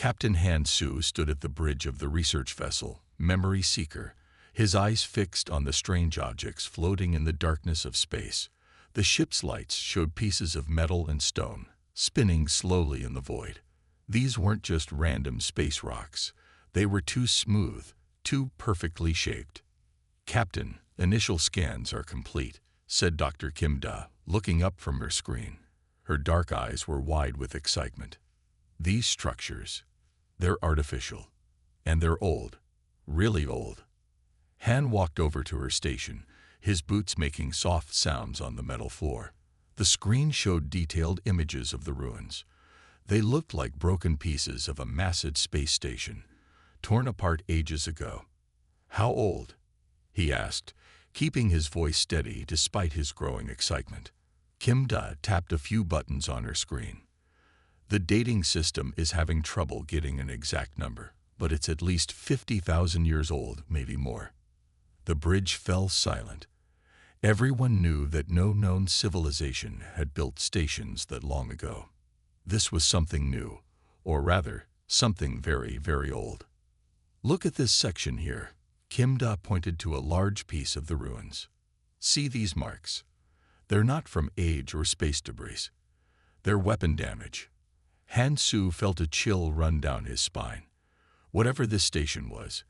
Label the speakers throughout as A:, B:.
A: Captain Han Su stood at the bridge of the research vessel, Memory Seeker, his eyes fixed on the strange objects floating in the darkness of space. The ship's lights showed pieces of metal and stone, spinning slowly in the void. These weren't just random space rocks. They were too smooth, too perfectly shaped. "Captain, initial scans are complete," said Dr. Kim Da, looking up from her screen. Her dark eyes were wide with excitement. "These structures, they're artificial. And they're old. Really old." Han walked over to her station, his boots making soft sounds on the metal floor. The screen showed detailed images of the ruins. They looked like broken pieces of a massive space station, torn apart ages ago. "How old?" he asked, keeping his voice steady despite his growing excitement. Kim Da tapped a few buttons on her screen. "The dating system is having trouble getting an exact number, but it's at least 50,000 years old, maybe more." The bridge fell silent. Everyone knew that no known civilization had built stations that long ago. This was something new, or rather, something very, very old. "Look at this section here." Kim Da pointed to a large piece of the ruins. "See these marks? They're not from age or space debris. They're weapon damage." Han Su felt a chill run down his spine. Whatever this station was,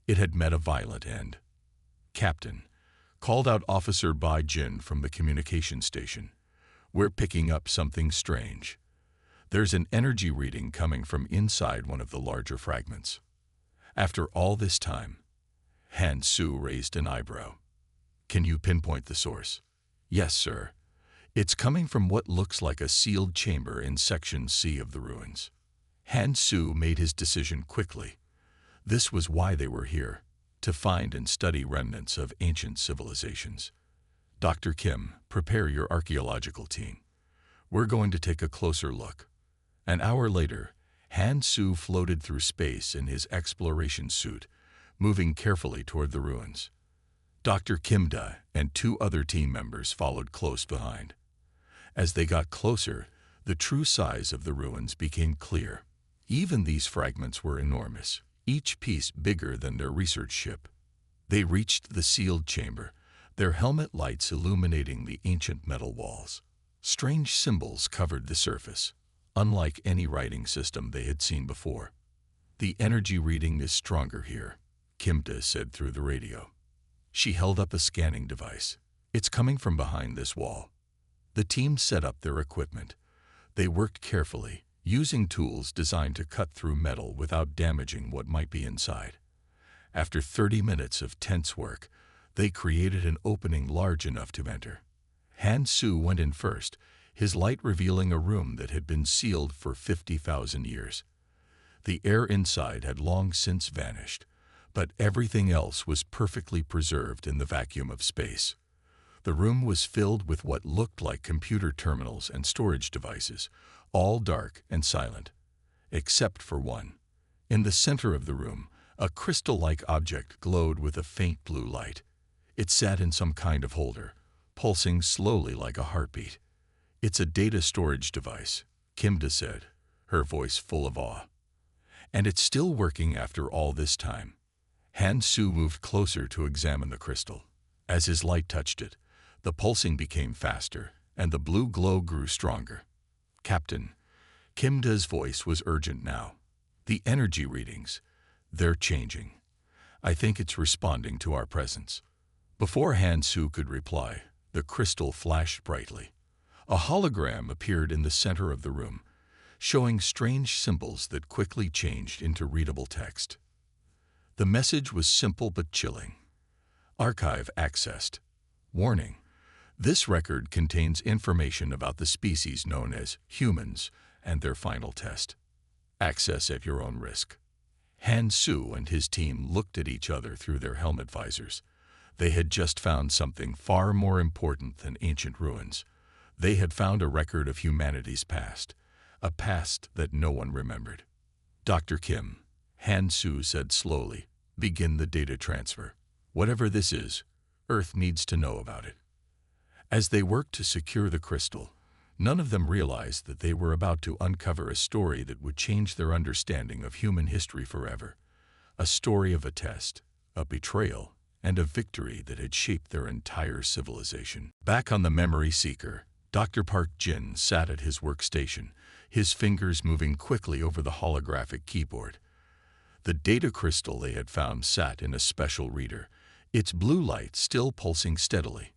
A: it had met a violent end. "Captain," called out Officer Bai Jin from the communication station, "we're picking up something strange. There's an energy reading coming from inside one of the larger fragments." After all this time, Han Su raised an eyebrow. "Can you pinpoint the source?" "Yes, sir. It's coming from what looks like a sealed chamber in Section C of the ruins." Han Su made his decision quickly. This was why they were here, to find and study remnants of ancient civilizations. "Dr. Kim, prepare your archaeological team. We're going to take a closer look." An hour later, Han Su floated through space in his exploration suit, moving carefully toward the ruins. Dr. Kim Da and two other team members followed close behind. As they got closer, the true size of the ruins became clear. Even these fragments were enormous, each piece bigger than their research ship. They reached the sealed chamber, their helmet lights illuminating the ancient metal walls. Strange symbols covered the surface, unlike any writing system they had seen before. "The energy reading is stronger here," Kim Da said through the radio. She held up a scanning device. "It's coming from behind this wall." The team set up their equipment. They worked carefully, using tools designed to cut through metal without damaging what might be inside. After 30 minutes of tense work, they created an opening large enough to enter. Han Su went in first, his light revealing a room that had been sealed for 50,000 years. The air inside had long since vanished, but everything else was perfectly preserved in the vacuum of space. The room was filled with what looked like computer terminals and storage devices, all dark and silent, except for one. In the center of the room, a crystal-like object glowed with a faint blue light. It sat in some kind of holder, pulsing slowly like a heartbeat. "It's a data storage device," Kim Da said, her voice full of awe. "And it's still working after all this time." Han Su moved closer to examine the crystal. As his light touched it, the pulsing became faster, and the blue glow grew stronger. "Captain," Kim Da's voice was urgent now. "The energy readings, they're changing. I think it's responding to our presence." Before Han Su could reply, the crystal flashed brightly. A hologram appeared in the center of the room, showing strange symbols that quickly changed into readable text. The message was simple but chilling. "Archive accessed. Warning. This record contains information about the species known as humans and their final test. Access at your own risk." Han Su and his team looked at each other through their helmet visors. They had just found something far more important than ancient ruins. They had found a record of humanity's past, a past that no one remembered. "Dr. Kim," Han Su said slowly, "begin the data transfer. Whatever this is, Earth needs to know about it." As they worked to secure the crystal, None of them realized that they were about to uncover a story that would change their understanding of human history forever. A story of a test, a betrayal, and a victory that had shaped their entire civilization. Back on the memory seeker, Dr. Park Jin sat at his workstation, his fingers moving quickly over the holographic keyboard. The data crystal they had found sat in a special reader, its blue light still pulsing steadily.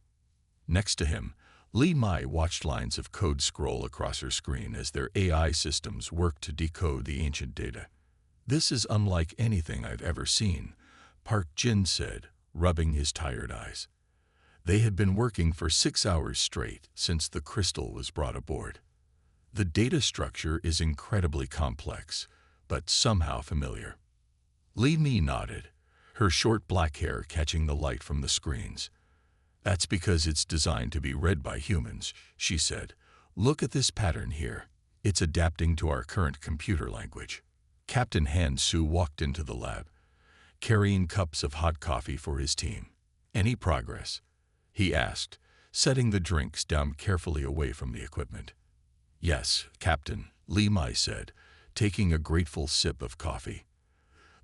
A: Next to him, Li Mai watched lines of code scroll across her screen as their AI systems worked to decode the ancient data. "This is unlike anything I've ever seen," Park Jin said, rubbing his tired eyes. They had been working for 6 hours straight since the crystal was brought aboard. The data structure is incredibly complex, but somehow familiar. Li Mi nodded, her short black hair catching the light from the screens. "That's because it's designed to be read by humans," she said. "Look at this pattern here. It's adapting to our current computer language." Captain Han Su walked into the lab, carrying cups of hot coffee for his team. "Any progress?" he asked, setting the drinks down carefully away from the equipment. "Yes, Captain," Li Mai said, taking a grateful sip of coffee.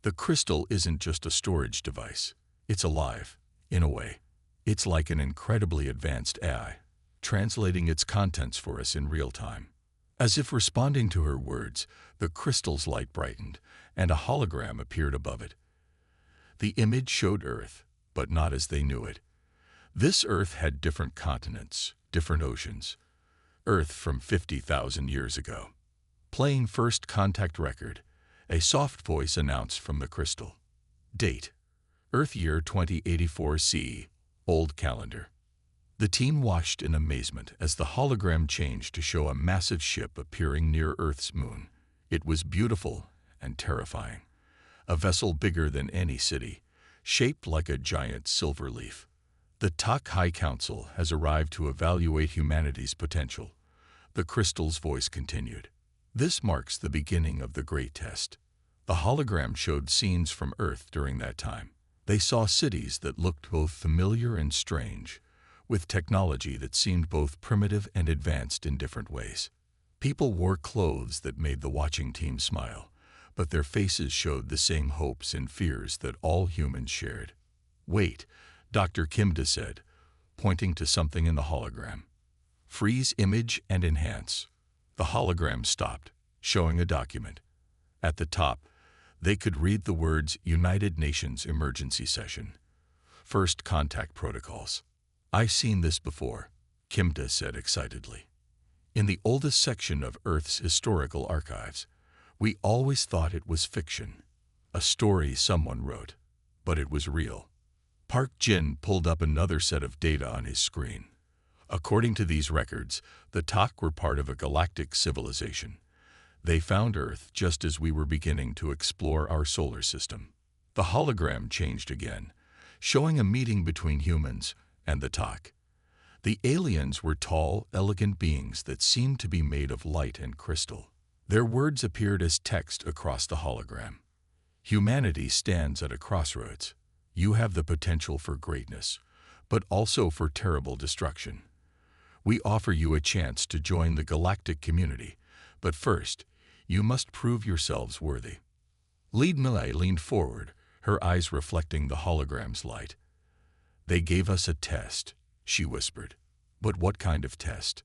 A: "The crystal isn't just a storage device. It's alive, in a way. It's like an incredibly advanced AI, translating its contents for us in real time." As if responding to her words, the crystal's light brightened, and a hologram appeared above it. The image showed Earth, but not as they knew it. This Earth had different continents, different oceans. Earth from 50,000 years ago. Playing first contact record, a soft voice announced from the crystal. Date: Earth year 2084 CE, old calendar. The team watched in amazement as the hologram changed to show a massive ship appearing near Earth's moon. It was beautiful and terrifying. A vessel bigger than any city, shaped like a giant silver leaf. "The Tak High Council has arrived to evaluate humanity's potential," the crystal's voice continued. "This marks the beginning of the Great Test." The hologram showed scenes from Earth during that time. They saw cities that looked both familiar and strange, with technology that seemed both primitive and advanced in different ways. People wore clothes that made the watching team smile, but their faces showed the same hopes and fears that all humans shared. "Wait," Dr. Kimda said, pointing to something in the hologram. "Freeze image and enhance." The hologram stopped, showing a document. At the top, they could read the words United Nations Emergency Session. First Contact Protocols. "I've seen this before," Kimda said excitedly. "In the oldest section of Earth's historical archives. We always thought it was fiction, a story someone wrote, but it was real." Park Jin pulled up another set of data on his screen. According to these records, the Tak were part of a galactic civilization. They found Earth just as we were beginning to explore our solar system. The hologram changed again, showing a meeting between humans and the Tak. The aliens were tall, elegant beings that seemed to be made of light and crystal. Their words appeared as text across the hologram. "Humanity stands at a crossroads. You have the potential for greatness, but also for terrible destruction. We offer you a chance to join the galactic community, but first, you must prove yourselves worthy." Li Mi leaned forward, her eyes reflecting the hologram's light. "They gave us a test," she whispered. "But what kind of test?"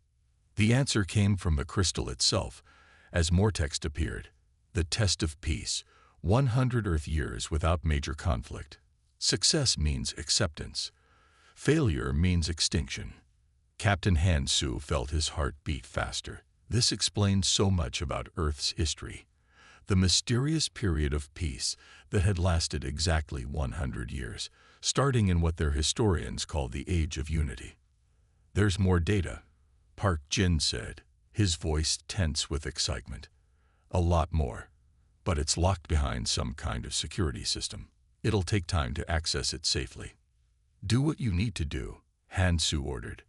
A: The answer came from the crystal itself, as more text appeared. "The test of peace, 100 Earth years without major conflict. Success means acceptance. Failure means extinction." Captain Han Su felt his heart beat faster. This explained so much about Earth's history. The mysterious period of peace that had lasted exactly 100 years, starting in what their historians call the Age of Unity. "There's more data," Park Jin said, his voice tense with excitement. "A lot more, but it's locked behind some kind of security system. It'll take time to access it safely." "Do what you need to do," Han Su ordered.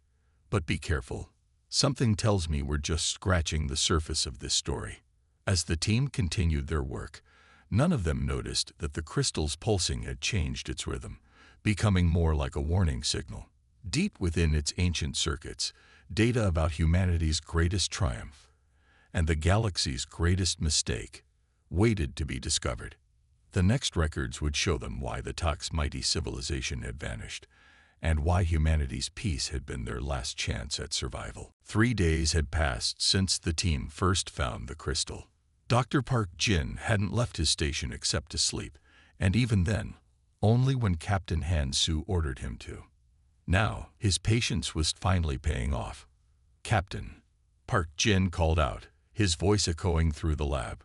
A: "But be careful. Something tells me we're just scratching the surface of this story." As the team continued their work, none of them noticed that the crystal's pulsing had changed its rhythm, becoming more like a warning signal. Deep within its ancient circuits, data about humanity's greatest triumph and the galaxy's greatest mistake waited to be discovered. The next records would show them why the Tak's mighty civilization had vanished and why humanity's peace had been their last chance at survival. 3 days had passed since the team first found the crystal. Dr. Park Jin hadn't left his station except to sleep, and even then, only when Captain Han Su ordered him to. Now, his patience was finally paying off. "Captain," Park Jin called out, his voice echoing through the lab.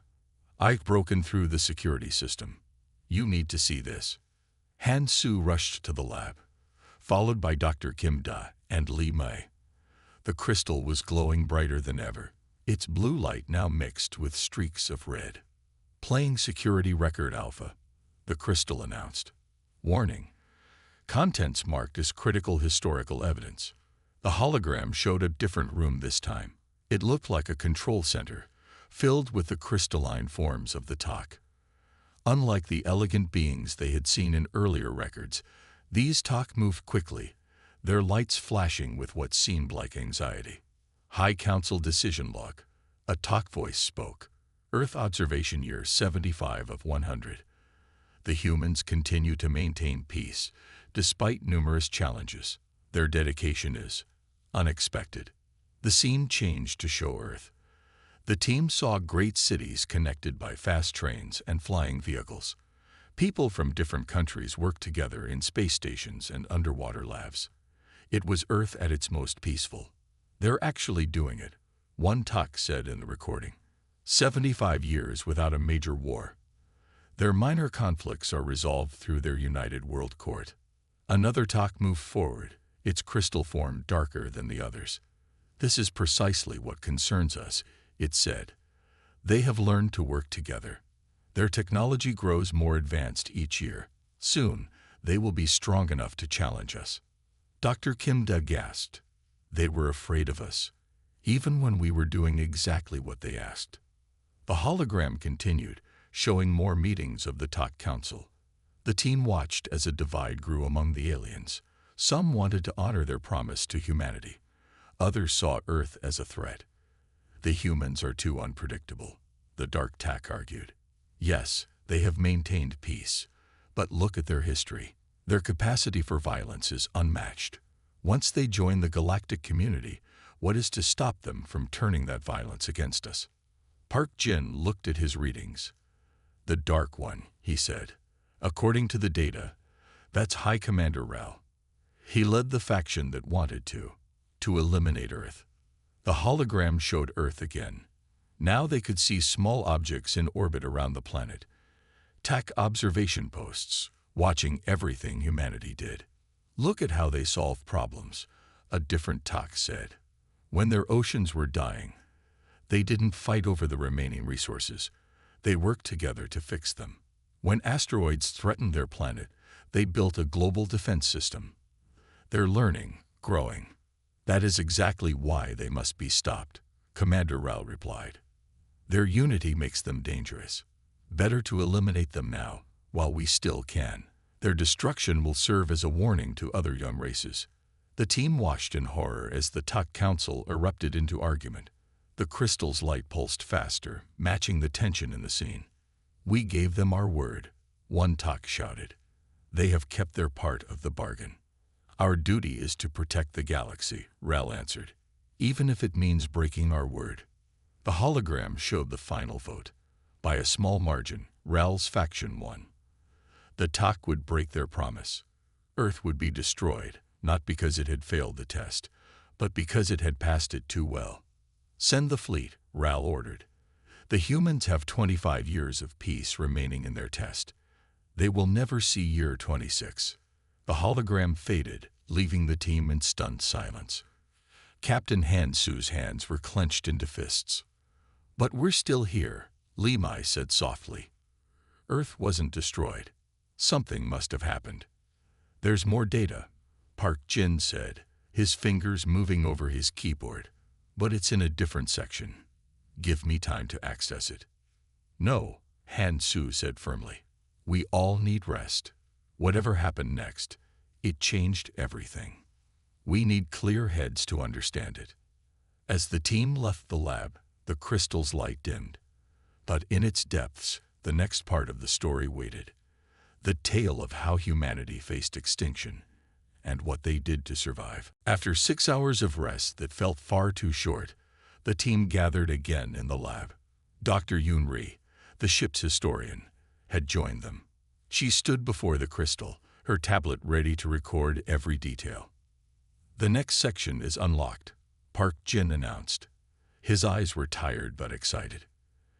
A: "I've broken through the security system. You need to see this." Han Su rushed to the lab, followed by Dr. Kim Da and Li Mei. The crystal was glowing brighter than ever, its blue light now mixed with streaks of red. "Playing Security Record Alpha," the crystal announced. "Warning. Contents marked as critical historical evidence." The hologram showed a different room this time. It looked like a control center, filled with the crystalline forms of the Tak. Unlike the elegant beings they had seen in earlier records, these Tak moved quickly, their lights flashing with what seemed like anxiety. "High Council Decision Log," a Tak voice spoke. "Earth Observation Year 75 of 100. The humans continue to maintain peace, despite numerous challenges. Their dedication is unexpected." The scene changed to show Earth. The team saw great cities connected by fast trains and flying vehicles. People from different countries worked together in space stations and underwater labs. It was Earth at its most peaceful. "They're actually doing it," one Tak said in the recording. 75 years without a major war. Their minor conflicts are resolved through their united world court. Another Tak moved forward, its crystal form darker than the others. "This is precisely what concerns us," it said. "They have learned to work together. Their technology grows more advanced each year. Soon, they will be strong enough to challenge us." Dr. Kim Da gasped. "They were afraid of us, even when we were doing exactly what they asked." The hologram continued, showing more meetings of the Tak Council. The team watched as a divide grew among the aliens. Some wanted to honor their promise to humanity. Others saw Earth as a threat. "The humans are too unpredictable," the Dark Tak argued. "Yes, they have maintained peace, but look at their history. Their capacity for violence is unmatched. Once they join the galactic community, what is to stop them from turning that violence against us?" Park Jin looked at his readings. "The Dark One," he said. "According to the data, that's High Commander Ral. He led the faction that wanted to eliminate Earth." The hologram showed Earth again. Now they could see small objects in orbit around the planet. Tak observation posts, watching everything humanity did. "Look at how they solve problems," a different Tak said. "When their oceans were dying, they didn't fight over the remaining resources. They worked together to fix them. When asteroids threatened their planet, they built a global defense system. They're learning, growing. That is exactly why they must be stopped," Commander Rao replied. "Their unity makes them dangerous. Better to eliminate them now, while we still can. Their destruction will serve as a warning to other young races." The team watched in horror as the Tak Council erupted into argument. The crystal's light pulsed faster, matching the tension in the scene. "We gave them our word," one Tak shouted. "They have kept their part of the bargain." "Our duty is to protect the galaxy," Ral answered, "even if it means breaking our word." The hologram showed the final vote. By a small margin, Ral's faction won. The Tak would break their promise. Earth would be destroyed, not because it had failed the test, but because it had passed it too well. "Send the fleet," Ral ordered. "The humans have 25 years of peace remaining in their test. They will never see year 26. The hologram faded, leaving the team in stunned silence. Captain Han Su's hands were clenched into fists. "But we're still here," Li Mei said softly. "Earth wasn't destroyed. Something must have happened." "There's more data," Park Jin said, his fingers moving over his keyboard. "But it's in a different section. Give me time to access it." "No," Han Su said firmly. "We all need rest. Whatever happened next, it changed everything. We need clear heads to understand it. As the team left the lab, the crystal's light dimmed. But in its depths, the next part of the story waited. The tale of how humanity faced extinction and what they did to survive. After 6 hours of rest that felt far too short, the team gathered again in the lab. Dr. Yunri, the ship's historian, had joined them. She stood before the crystal, her tablet ready to record every detail. "The next section is unlocked," Park Jin announced. His eyes were tired but excited.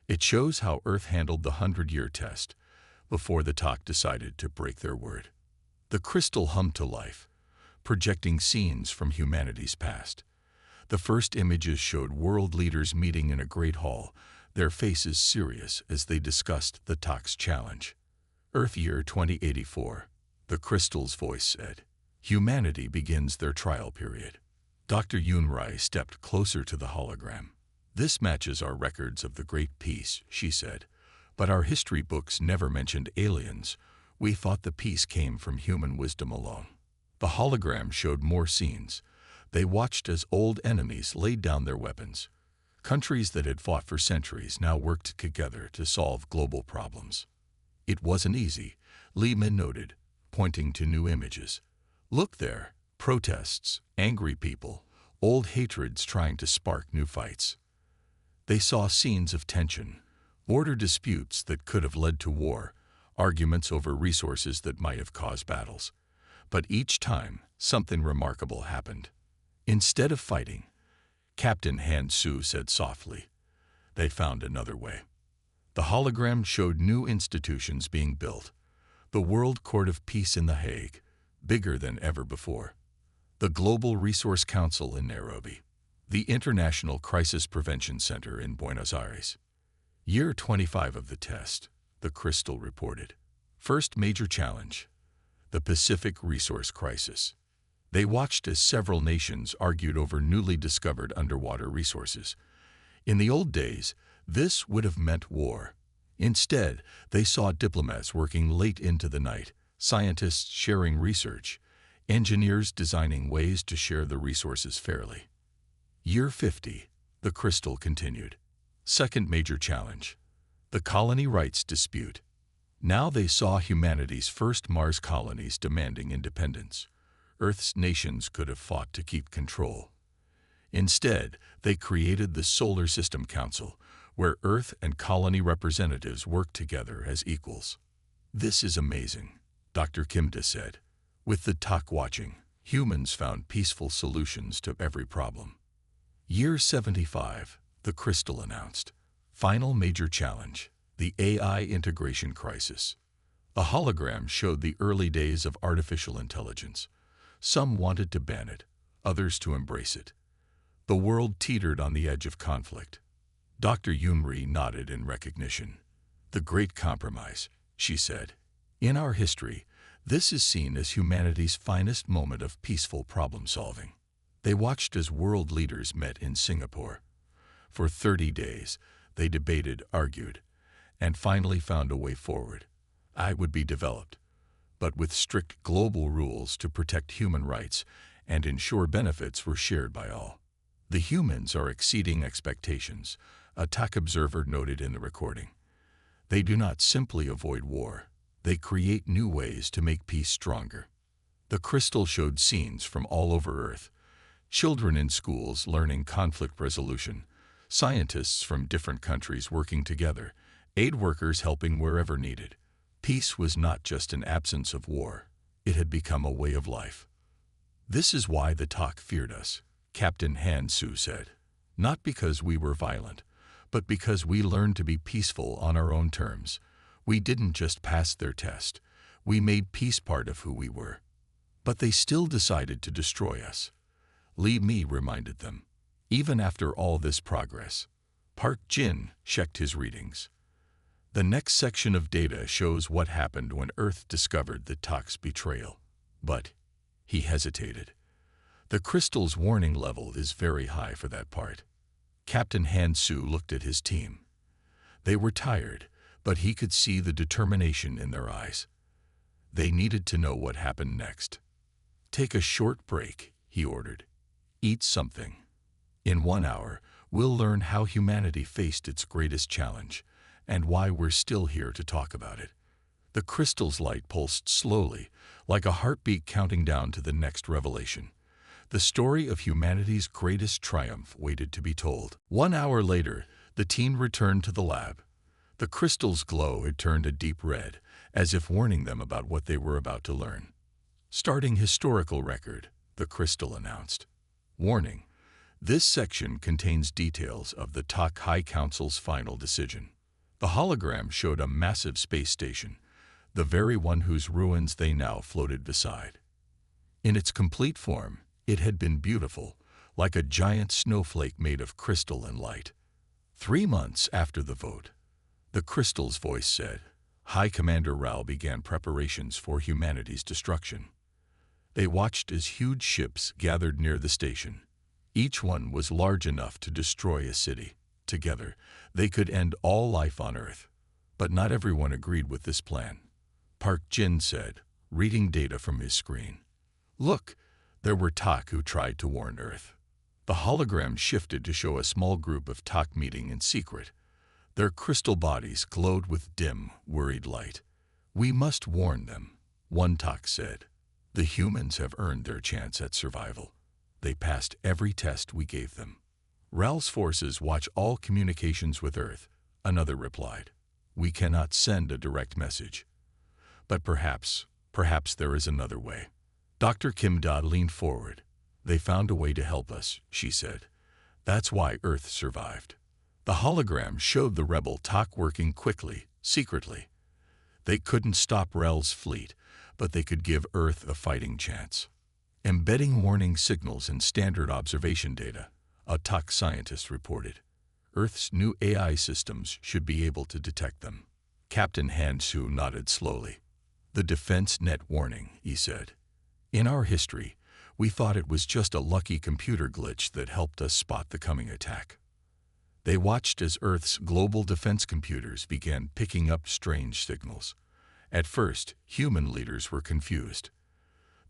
A: "It shows how Earth handled the 100-year test before the talk decided to break their word." The crystal hummed to life, projecting scenes from humanity's past. The first images showed world leaders meeting in a great hall, their faces serious as they discussed the talk's challenge. "Earth year 2084, the crystal's voice said. "Humanity begins their trial period." Dr. Yunrai stepped closer to the hologram. "This matches our records of the Great Peace," she said. "But our history books never mentioned aliens. We thought the peace came from human wisdom alone." The hologram showed more scenes. They watched as old enemies laid down their weapons. Countries that had fought for centuries now worked together to solve global problems. "It wasn't easy," Li Min noted, pointing to new images. "Look there, protests, angry people, old hatreds trying to spark new fights." They saw scenes of tension, border disputes that could have led to war, arguments over resources that might have caused battles. But each time, something remarkable happened. "Instead of fighting," Captain Han Su said softly, "they found another way." The hologram showed new institutions being built. The World Court of Peace in The Hague, bigger than ever before. The Global Resource Council in Nairobi. The International Crisis Prevention Center in Buenos Aires. Year 25 of the test, the crystal reported. First major challenge, the Pacific resource crisis. They watched as several nations argued over newly discovered underwater resources. In the old days, this would have meant war. Instead, they saw diplomats working late into the night, scientists sharing research, engineers designing ways to share the resources fairly. Year 50, the crystal continued. Second major challenge, the colony rights dispute. Now they saw humanity's first Mars colonies demanding independence. Earth's nations could have fought to keep control. Instead, they created the Solar System Council, where Earth and colony representatives work together as equals. "This is amazing," Dr. Kimda said. "With the talk watching, humans found peaceful solutions to every problem." Year 75, the crystal announced. Final major challenge, the AI integration crisis. A hologram showed the early days of artificial intelligence. Some wanted to ban it, others to embrace it. The world teetered on the edge of conflict. Dr. Yunri nodded in recognition. "The great compromise," she said. "In our history, this is seen as humanity's finest moment of peaceful problem-solving." They watched as world leaders met in Singapore. For 30 days, they debated, argued, and finally found a way forward. AI would be developed, but with strict global rules to protect human rights and ensure benefits were shared by all. "The humans are exceeding expectations," a TAC observer noted in the recording. "They do not simply avoid war, they create new ways to make peace stronger." The crystal showed scenes from all over Earth. Children in schools learning conflict resolution, scientists from different countries working together, aid workers helping wherever needed. Peace was not just an absence of war, it had become a way of life. "This is why the talk feared us," Captain Han Su said. "Not because we were violent, but because we learned to be peaceful on our own terms. We didn't just pass their test, we made peace part of who we were. But they still decided to destroy us." Li Mi reminded them. Even after all this progress, Park Jin checked his readings. The next section of data shows what happened when Earth discovered the talk's betrayal. But he hesitated. The crystal's warning level is very high for that part. Captain Han Su looked at his team. They were tired, but he could see the determination in their eyes. They needed to know what happened next. "Take a short break," he ordered. Eat something. In 1 hour, we'll learn how humanity faced its greatest challenge and why we're still here to talk about it. The crystal's light pulsed slowly, like a heartbeat counting down to the next revelation. The story of humanity's greatest triumph waited to be told. 1 hour later, the team returned to the lab. The crystal's glow had turned a deep red, as if warning them about what they were about to learn. Starting historical record, the crystal announced. Warning: this section contains details of the TOC High Council's final decision. The hologram showed a massive space station, the very one whose ruins they now floated beside. In its complete form, it had been beautiful, like a giant snowflake made of crystal and light. 3 months after the vote, the crystal's voice said, High Commander Ral began preparations for humanity's destruction. They watched as huge ships gathered near the station. Each one was large enough to destroy a city. Together, they could end all life on Earth. But not everyone agreed with this plan. Park Jin said, reading data from his screen. Look, there were TOC who tried to warn Earth. The hologram shifted to show a small group of TOC meeting in secret. Their crystal bodies glowed with dim, worried light. We must warn them, one TOC said. The humans have earned their chance at survival. They passed every test we gave them. Ral's forces watch all communications with Earth, another replied. We cannot send a direct message. But perhaps there is another way. Dr. Kim Da leaned forward. They found a way to help us, she said. That's why Earth survived. The hologram showed the rebel TOC working quickly, secretly. They couldn't stop Rel's fleet, but they could give Earth a fighting chance. Embedding warning signals in standard observation data, a TOC scientist reported. Earth's new AI systems should be able to detect them. Captain Han-Su nodded slowly. The defense net warning, he said. In our history, we thought it was just a lucky computer glitch that helped us spot the coming attack. They watched as Earth's global defense computers began picking up strange signals. At first, human leaders were confused.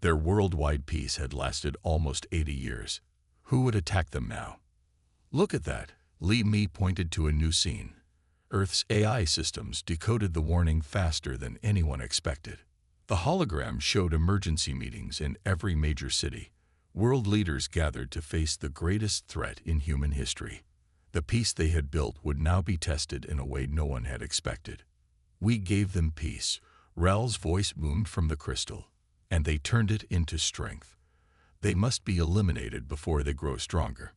A: Their worldwide peace had lasted almost 80 years. Who would attack them now? Look at that, Li Mi pointed to a new scene. Earth's AI systems decoded the warning faster than anyone expected. The hologram showed emergency meetings in every major city. World leaders gathered to face the greatest threat in human history. The peace they had built would now be tested in a way no one had expected. We gave them peace, Ral's voice boomed from the crystal, and they turned it into strength. They must be eliminated before they grow stronger.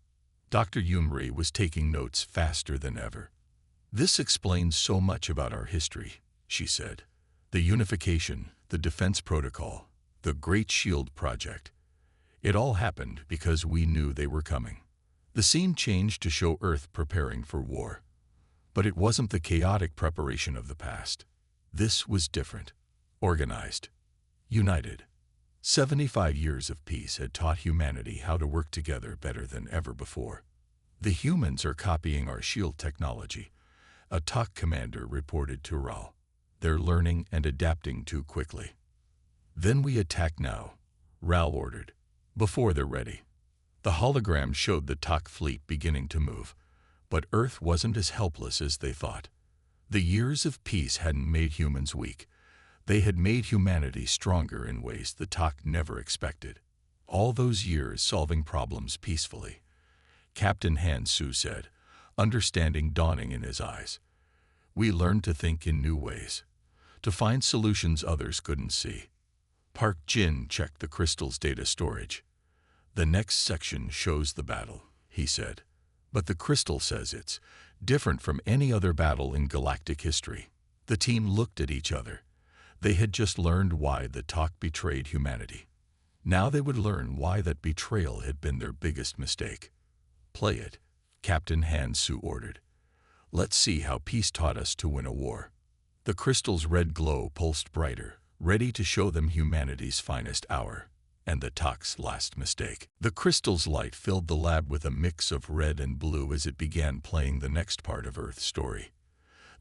A: Dr. Yumri was taking notes faster than ever. This explains so much about our history, she said. The unification, the defense protocol, the Great Shield Project. It all happened because we knew they were coming. The scene changed to show Earth preparing for war. But it wasn't the chaotic preparation of the past. This was different, organized, united. 75 years of peace had taught humanity how to work together better than ever before. The humans are copying our shield technology, a TOC commander reported to Ral. They're learning and adapting too quickly. Then we attack now, Ral ordered, before they're ready. The hologram showed the TOC fleet beginning to move, but Earth wasn't as helpless as they thought. The years of peace hadn't made humans weak. They had made humanity stronger in ways the TOC never expected. All those years solving problems peacefully. Captain Han-Su said, understanding dawning in his eyes. We learned to think in new ways, to find solutions others couldn't see. Park Jin checked the crystal's data storage. The next section shows the battle, he said. But the crystal says it's different from any other battle in galactic history. The team looked at each other. They had just learned why the TOC betrayed humanity. Now they would learn why that betrayal had been their biggest mistake. Play it, Captain Han-Su ordered. Let's see how peace taught us to win a war. The crystal's red glow pulsed brighter, ready to show them humanity's finest hour, and the TOC's last mistake. The crystal's light filled the lab with a mix of red and blue as it began playing the next part of Earth's story.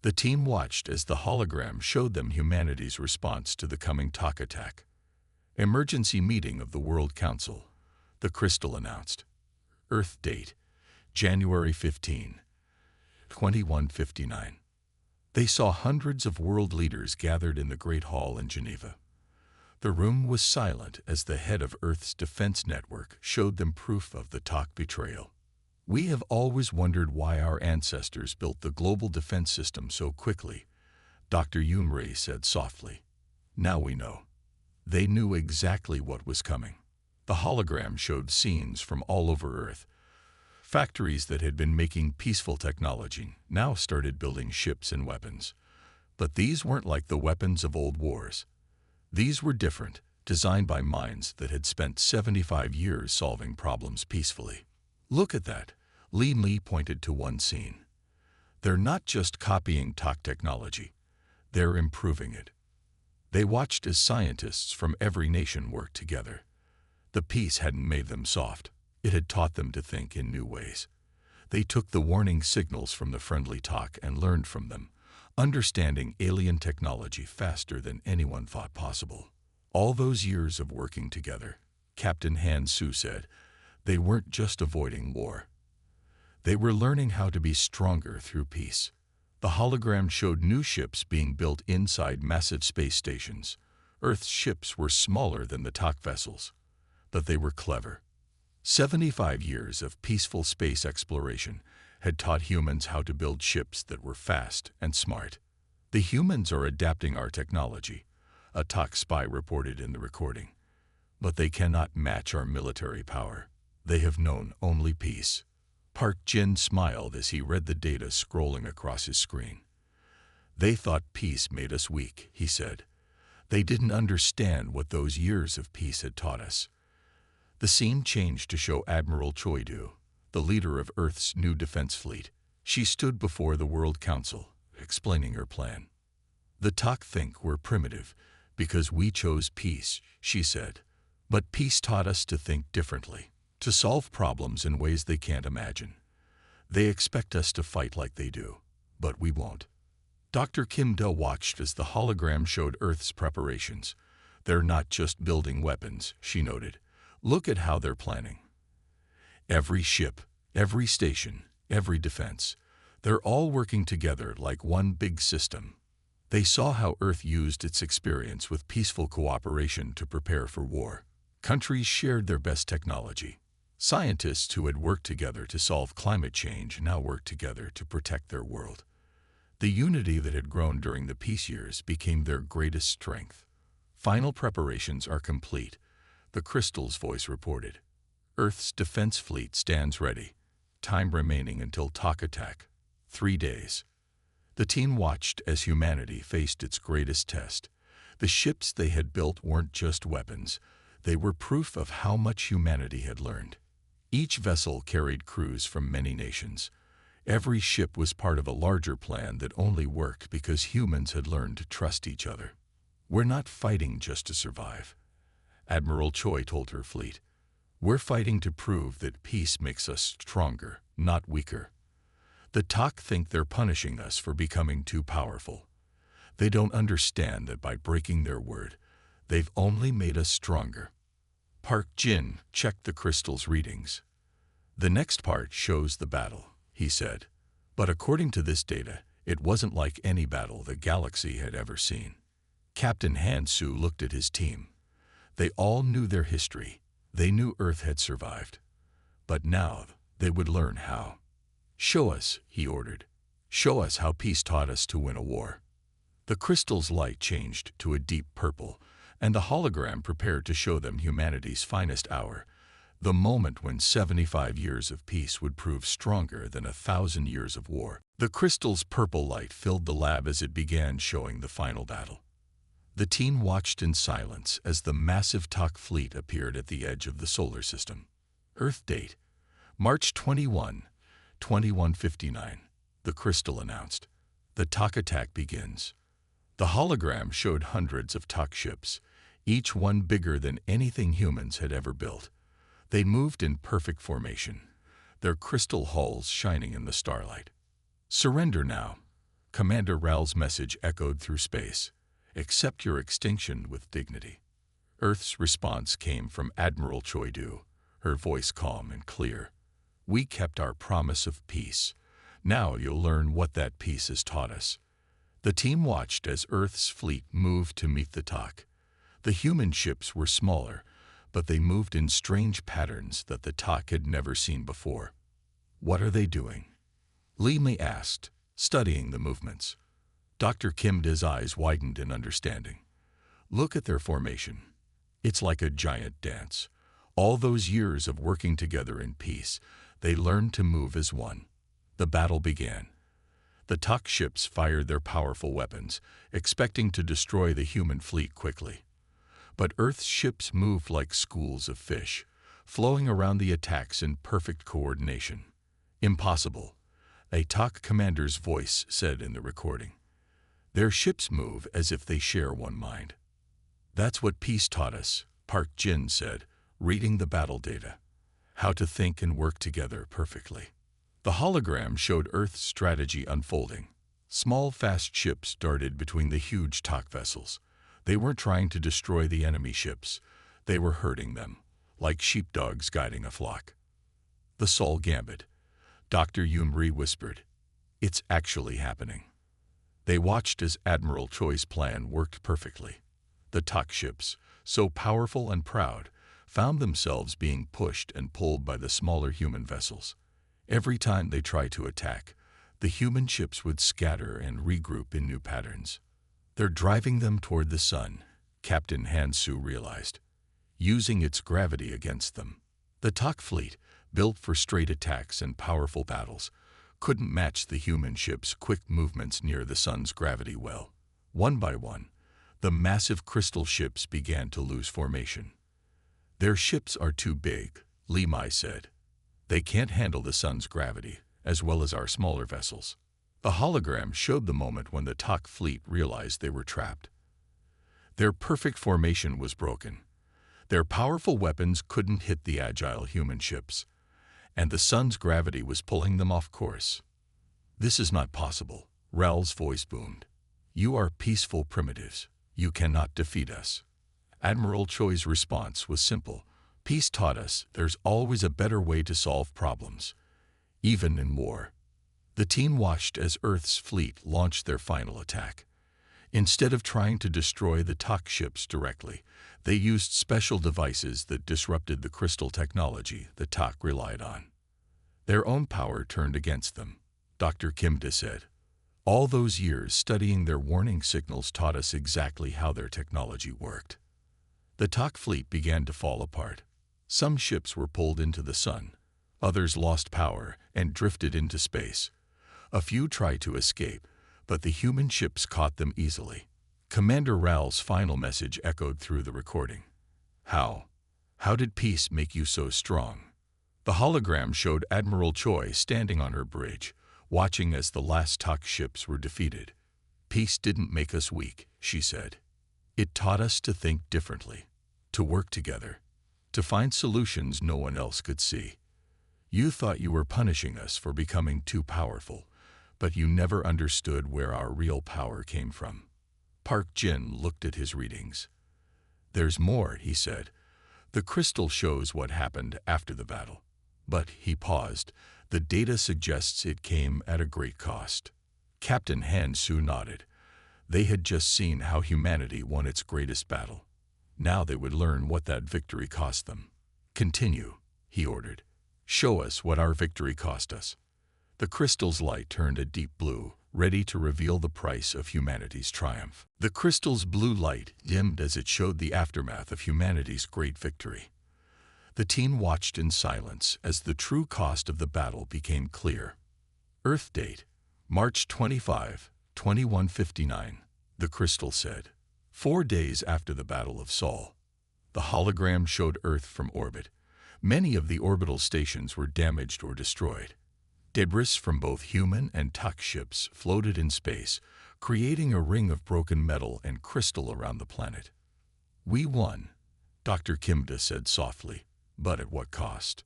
A: The team watched as the hologram showed them humanity's response to the coming TOC attack. Emergency meeting of the World Council. the crystal announced. Earth date, January 15, 2159. They saw hundreds of world leaders gathered in the Great Hall in Geneva. The room was silent as the head of Earth's defense network showed them proof of the TOC betrayal. We have always wondered why our ancestors built the global defense system so quickly, Dr. Yumre said softly. Now we know. They knew exactly what was coming. The hologram showed scenes from all over Earth. Factories that had been making peaceful technology now started building ships and weapons. But these weren't like the weapons of old wars. These were different, designed by minds that had spent 75 years solving problems peacefully. Look at that, Li pointed to one scene. They're not just copying TOC technology, they're improving it. They watched as scientists from every nation worked together. The peace hadn't made them soft, it had taught them to think in new ways. They took the warning signals from the friendly TOC and learned from them, understanding alien technology faster than anyone thought possible. All those years of working together, Captain Han Su said, they weren't just avoiding war. They were learning how to be stronger through peace. The hologram showed new ships being built inside massive space stations. Earth's ships were smaller than the TOC vessels, but they were clever. 75 years of peaceful space exploration had taught humans how to build ships that were fast and smart. The humans are adapting our technology, a TOC spy reported in the recording. But they cannot match our military power. They have known only peace. Park Jin smiled as he read the data scrolling across his screen. They thought peace made us weak, he said. They didn't understand what those years of peace had taught us. The scene changed to show Admiral Choi-do, the leader of Earth's new defense fleet. She stood before the World Council, explaining her plan. The TOC think we're primitive because we chose peace, she said. But peace taught us to think differently, to solve problems in ways they can't imagine. They expect us to fight like they do, but we won't. Dr. Kim Do watched as the hologram showed Earth's preparations. They're not just building weapons, she noted. Look at how they're planning. Every ship, every station, every defense, they're all working together like one big system. They saw how Earth used its experience with peaceful cooperation to prepare for war. Countries shared their best technology. Scientists who had worked together to solve climate change now work together to protect their world. The unity that had grown during the peace years became their greatest strength. Final preparations are complete, the Crystal's voice reported. Earth's defense fleet stands ready. Time remaining until TOC attack. 3 days. The team watched as humanity faced its greatest test. The ships they had built weren't just weapons. They were proof of how much humanity had learned. Each vessel carried crews from many nations. Every ship was part of a larger plan that only worked because humans had learned to trust each other. We're not fighting just to survive, Admiral Choi told her fleet. We're fighting to prove that peace makes us stronger, not weaker. The TOC think they're punishing us for becoming too powerful. They don't understand that by breaking their word, they've only made us stronger. Park Jin checked the crystal's readings. The next part shows the battle, he said. But according to this data, it wasn't like any battle the galaxy had ever seen. Captain Han Su looked at his team. They all knew their history. They knew Earth had survived. But now they would learn how. Show us, he ordered. Show us how peace taught us to win a war. The crystal's light changed to a deep purple, and the hologram prepared to show them humanity's finest hour, the moment when 75 years of peace would prove stronger than 1,000 years of war. The crystal's purple light filled the lab as it began showing the final battle. The team watched in silence as the massive TOC fleet appeared at the edge of the solar system. Earth date, March 21, 2159, the crystal announced. The TOC attack begins. The hologram showed hundreds of TOC ships, each one bigger than anything humans had ever built. They moved in perfect formation, their crystal hulls shining in the starlight. Surrender now, Commander Ral's message echoed through space. Accept your extinction with dignity. Earth's response came from Admiral Choi-do. her voice calm and clear. "We kept our promise of peace. Now you'll learn what that peace has taught us." The team watched as Earth's fleet moved to meet the TOC. The human ships were smaller, but they moved in strange patterns that the TOC had never seen before. "What are they doing?" Li asked, studying the movements. Dr. Kimda's eyes widened in understanding. "Look at their formation. It's like a giant dance. All those years of working together in peace, they learned to move as one." The battle began. The TOC ships fired their powerful weapons, expecting to destroy the human fleet quickly. But Earth's ships moved like schools of fish, flowing around the attacks in perfect coordination. "Impossible," a TOC commander's voice said in the recording. "Their ships move as if they share one mind." "That's what peace taught us," Park Jin said, reading the battle data. "How to think and work together perfectly." The hologram showed Earth's strategy unfolding. Small, fast ships darted between the huge TOC vessels. They weren't trying to destroy the enemy ships. They were herding them, like sheepdogs guiding a flock. "The Sol Gambit," Dr. Yumri whispered. "It's actually happening." They watched as Admiral Choi's plan worked perfectly. The TOC ships, so powerful and proud, found themselves being pushed and pulled by the smaller human vessels. Every time they tried to attack, the human ships would scatter and regroup in new patterns. "They're driving them toward the sun," Captain Han-Su realized, using its gravity against them. The TOC fleet, built for straight attacks and powerful battles, couldn't match the human ships' quick movements near the sun's gravity well. One by one, the massive crystal ships began to lose formation. "Their ships are too big," Li said. "They can't handle the sun's gravity, as well as our smaller vessels." The hologram showed the moment when the TOC fleet realized they were trapped. Their perfect formation was broken. Their powerful weapons couldn't hit the agile human ships, and the sun's gravity was pulling them off course. "This is not possible," Raoul's voice boomed. "You are peaceful primitives. You cannot defeat us." Admiral Choi's response was simple. "Peace taught us there's always a better way to solve problems, even in war." The team watched as Earth's fleet launched their final attack. Instead of trying to destroy the TOC ships directly, they used special devices that disrupted the crystal technology the TOC relied on. Their own power turned against them, Dr. Kimda said. "All those years studying their warning signals taught us exactly how their technology worked." The TOC fleet began to fall apart. Some ships were pulled into the sun. Others lost power and drifted into space. A few tried to escape, but the human ships caught them easily. Commander Raoul's final message echoed through the recording. How did peace make you so strong?" The hologram showed Admiral Choi standing on her bridge, watching as the last TOC ships were defeated. "Peace didn't make us weak," she said. "It taught us to think differently, to work together, to find solutions no one else could see. You thought you were punishing us for becoming too powerful, but you never understood where our real power came from." Park Jin looked at his readings. "There's more," he said. "The crystal shows what happened after the battle." But he paused. "The data suggests it came at a great cost." Captain Han-Su nodded. They had just seen how humanity won its greatest battle. Now they would learn what that victory cost them. "Continue," he ordered. "Show us what our victory cost us." The crystal's light turned a deep blue, ready to reveal the price of humanity's triumph. The crystal's blue light dimmed as it showed the aftermath of humanity's great victory. The team watched in silence as the true cost of the battle became clear. "Earth date, March 25, 2159, the crystal said. 4 days after the Battle of Sol. The hologram showed Earth from orbit. Many of the orbital stations were damaged or destroyed. Debris from both human and TOC ships floated in space, creating a ring of broken metal and crystal around the planet. "We won," Dr. Kimda said softly, "but at what cost?"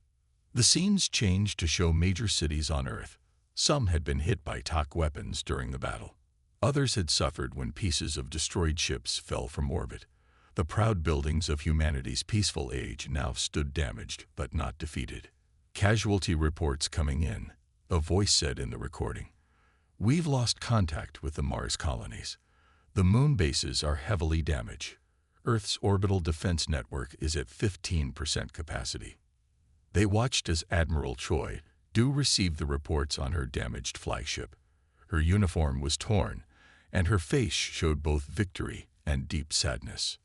A: The scenes changed to show major cities on Earth. Some had been hit by TOC weapons during the battle. Others had suffered when pieces of destroyed ships fell from orbit. The proud buildings of humanity's peaceful age now stood damaged but not defeated. Casualty reports coming in, a voice said in the recording. We've lost contact with the Mars colonies. The moon bases are heavily damaged. Earth's orbital defense network is at 15% capacity. They watched as Admiral Choi Do received the reports on her damaged flagship. Her uniform was torn, and her face showed both victory and deep sadness.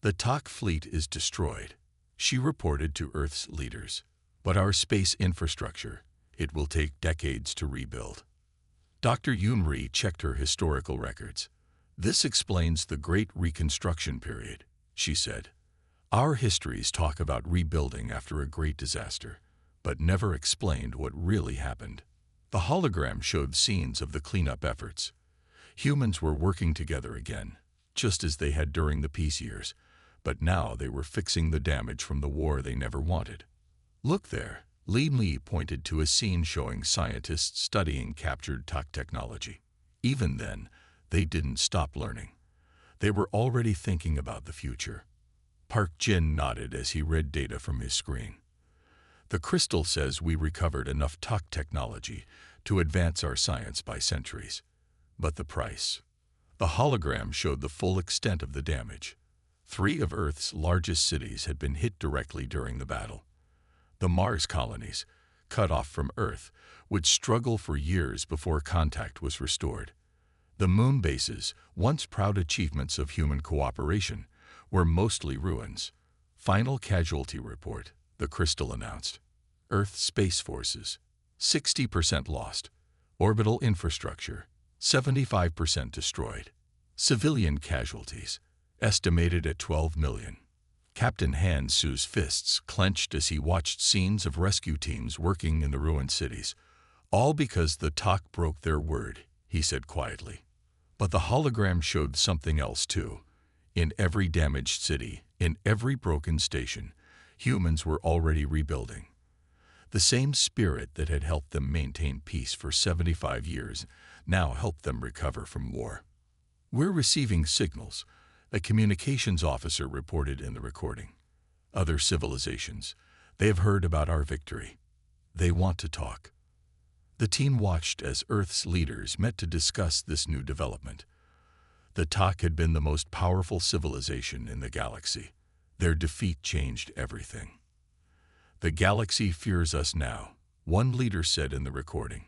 A: The Tak fleet is destroyed, she reported to Earth's leaders. But our space infrastructure, it will take decades to rebuild. Dr. Yoon-ri checked her historical records. This explains the Great Reconstruction period, she said. Our histories talk about rebuilding after a great disaster, but never explained what really happened. The hologram showed scenes of the cleanup efforts. Humans were working together again, just as they had during the peace years, but now they were fixing the damage from the war they never wanted. Look there, Li pointed to a scene showing scientists studying captured Tak technology. Even then, they didn't stop learning. They were already thinking about the future. Park Jin nodded as he read data from his screen. The crystal says we recovered enough Tak technology to advance our science by centuries. But the price? The hologram showed the full extent of the damage. 3 of Earth's largest cities had been hit directly during the battle. The Mars colonies, cut off from Earth, would struggle for years before contact was restored. The moon bases, once proud achievements of human cooperation, were mostly ruins. Final casualty report, the crystal announced. Earth Space Forces, 60% lost. Orbital infrastructure, 75% destroyed. Civilian casualties, estimated at 12 million. Captain Han Su's fists clenched as he watched scenes of rescue teams working in the ruined cities. All because the Tak broke their word, he said quietly. But the hologram showed something else too. In every damaged city, in every broken station, humans were already rebuilding. The same spirit that had helped them maintain peace for 75 years now helped them recover from war. We're receiving signals, a communications officer reported in the recording. Other civilizations, they have heard about our victory. They want to talk. The team watched as Earth's leaders met to discuss this new development. The Tak had been the most powerful civilization in the galaxy. Their defeat changed everything. The galaxy fears us now, one leader said in the recording.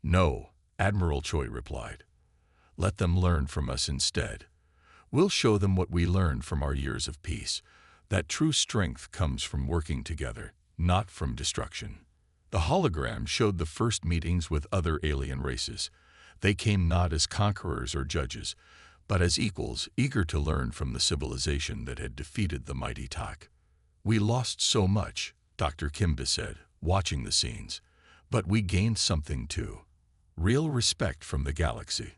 A: No, Admiral Choi replied. Let them learn from us instead. We'll show them what we learned from our years of peace, that true strength comes from working together, not from destruction. The hologram showed the first meetings with other alien races. They came not as conquerors or judges, but as equals eager to learn from the civilization that had defeated the mighty Tak. We lost so much, Dr. Kimba said, watching the scenes, but we gained something too. Real respect from the galaxy.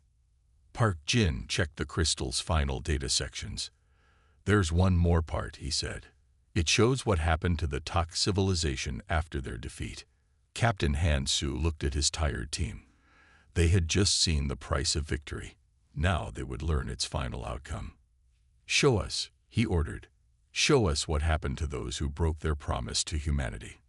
A: Park Jin checked the crystal's final data sections. There's one more part, he said. It shows what happened to the Tak civilization after their defeat. Captain Han Su looked at his tired team. They had just seen the price of victory. Now they would learn its final outcome. Show us, he ordered. Show us what happened to those who broke their promise to humanity.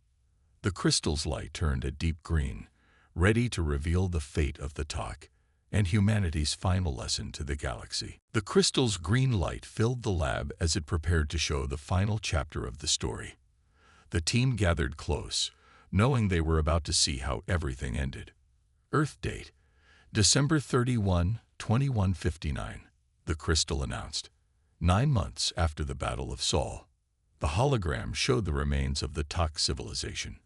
A: The crystal's light turned a deep green, ready to reveal the fate of the Tak and humanity's final lesson to the galaxy. The crystal's green light filled the lab as it prepared to show the final chapter of the story. The team gathered close, knowing they were about to see how everything ended. Earth date, December 31, 2159, the crystal announced. 9 months after the Battle of Seoul, the hologram showed the remains of the Tak civilization.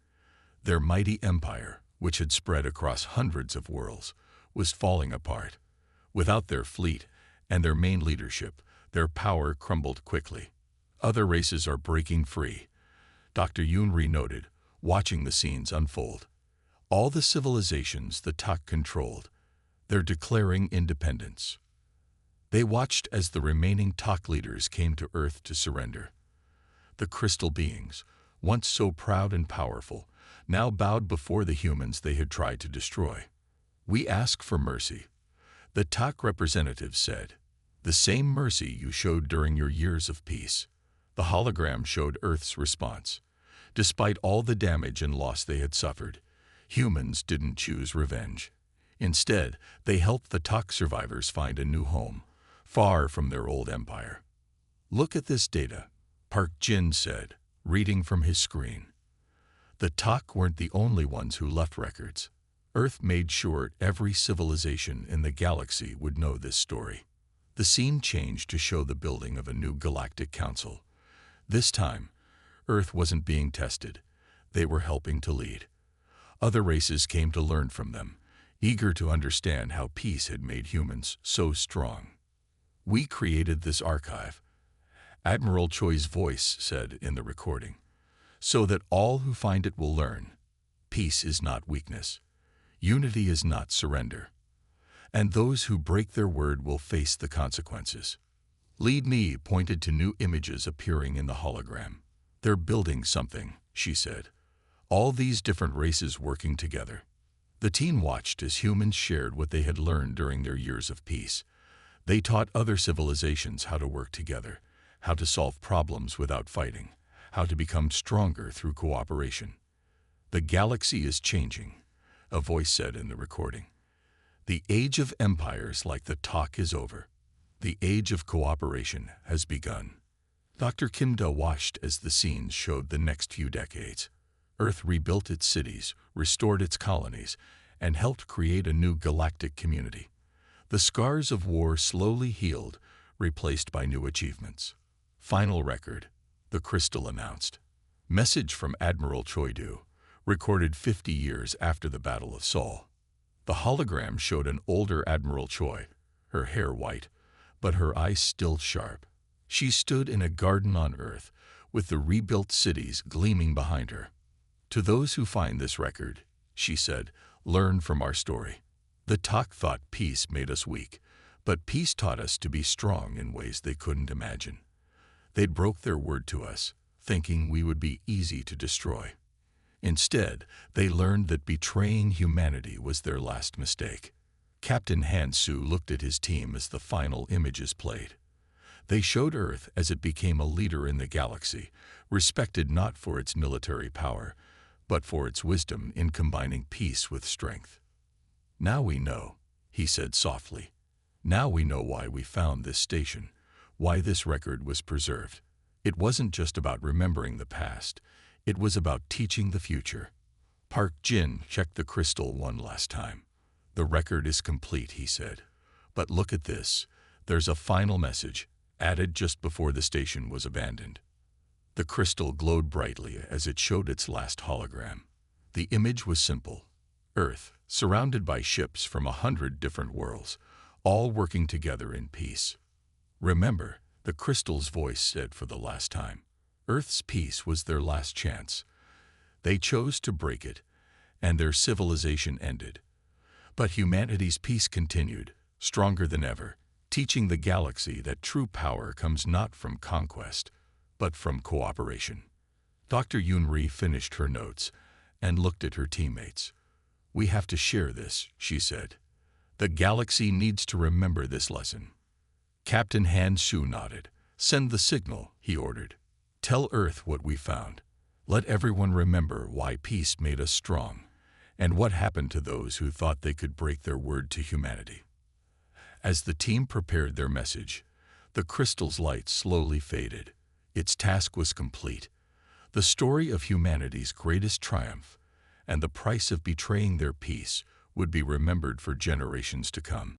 A: Their mighty empire, which had spread across hundreds of worlds, was falling apart. Without their fleet and their main leadership, their power crumbled quickly. Other races are breaking free, Dr. Yoon-ri noted, watching the scenes unfold. All the civilizations the Tak controlled, they're declaring independence. They watched as the remaining Tak leaders came to Earth to surrender. The crystal beings, once so proud and powerful, now bowed before the humans they had tried to destroy. We ask for mercy, the Tak representative said. The same mercy you showed during your years of peace. The hologram showed Earth's response. Despite all the damage and loss they had suffered, humans didn't choose revenge. Instead, they helped the Tok survivors find a new home, far from their old empire. "Look at this data," Park Jin said, reading from his screen. The Tok weren't the only ones who left records. Earth made sure every civilization in the galaxy would know this story. The scene changed to show the building of a new galactic council. This time, Earth wasn't being tested. They were helping to lead. Other races came to learn from them, eager to understand how peace had made humans so strong. "We created this archive," Admiral Choi's voice said in the recording, "so that all who find it will learn. Peace is not weakness. Unity is not surrender. And those who break their word will face the consequences." Lead Me pointed to new images appearing in the hologram. "They're building something," she said. "All these different races working together." The team watched as humans shared what they had learned during their years of peace. They taught other civilizations how to work together, how to solve problems without fighting, how to become stronger through cooperation. "The galaxy is changing," a voice said in the recording. "The age of empires like the Tok is over. The age of cooperation has begun." Dr. Kimda watched as the scenes showed the next few decades. Earth rebuilt its cities, restored its colonies, and helped create a new galactic community. The scars of war slowly healed, replaced by new achievements. "Final record," the crystal announced. Message from Admiral Choidu, recorded 50 years after the Battle of Seoul. The hologram showed an older Admiral Choi, her hair white, but her eyes still sharp. She stood in a garden on Earth, with the rebuilt cities gleaming behind her. "To those who find this record," she said, "learn from our story. The Tok thought peace made us weak, but peace taught us to be strong in ways they couldn't imagine. They broke their word to us, thinking we would be easy to destroy. Instead, they learned that betraying humanity was their last mistake." Captain Han Su looked at his team as the final images played. They showed Earth as it became a leader in the galaxy, respected not for its military power, but for its wisdom in combining peace with strength. "Now we know," he said softly. "Now we know why we found this station, why this record was preserved. It wasn't just about remembering the past, it was about teaching the future." Park Jin checked the crystal one last time. "The record is complete," he said. "But look at this. There's a final message, added just before the station was abandoned." The crystal glowed brightly as it showed its last hologram. The image was simple. Earth, surrounded by ships from 100 different worlds, all working together in peace. "Remember," the crystal's voice said for the last time. Earth's peace was their last chance. They chose to break it, and their civilization ended. But humanity's peace continued, stronger than ever, teaching the galaxy that true power comes not from conquest, but from cooperation. Dr. Yunri finished her notes and looked at her teammates. "We have to share this," she said. "The galaxy needs to remember this lesson." Captain Han Su nodded. "Send the signal," he ordered. "Tell Earth what we found. Let everyone remember why peace made us strong, and what happened to those who thought they could break their word to humanity." As the team prepared their message, the crystal's light slowly faded. Its task was complete. The story of humanity's greatest triumph and the price of betraying their peace would be remembered for generations to come.